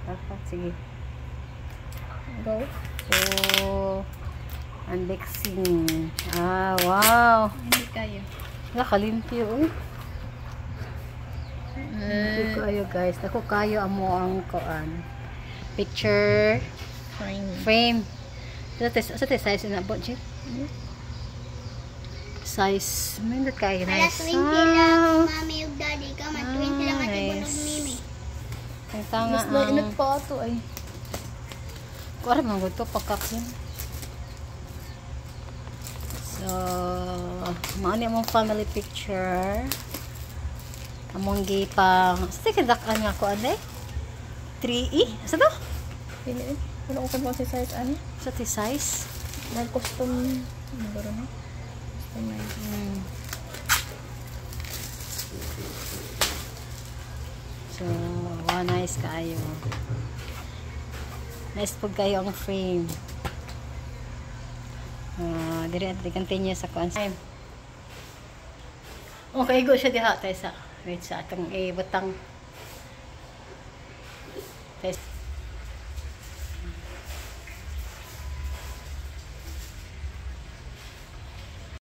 Dapat, sige. Go. So, unboxing. Ah, wow. Hindi kayo. Nakalimpyo, eh. Hindi kayo, guys. Ako kayo amo ang koan. Picture frame. Sa size na po, Jit? Size. Mindot kayo. Nice. 20 lang, mami yung daddy ka. 20 lang at nice. ibulog mimi. Ang tanga Mas na init pa ito ay. Kuwara mga gusto, pakak yun. So, mauni among family picture. Among gipang. Sa kadakan nga ko, ano eh? 3E? Sa to? Pili eh. Wala ko kung si size ano. Sa ti size? Nag-custom. Ano ba rin eh? Custom na yun. So, wow, nice kayo. Nice po kayo ang frame. Diri at continue sa kuan. Okay, go siya diha tayo sa wait sa atong ibutang. Test.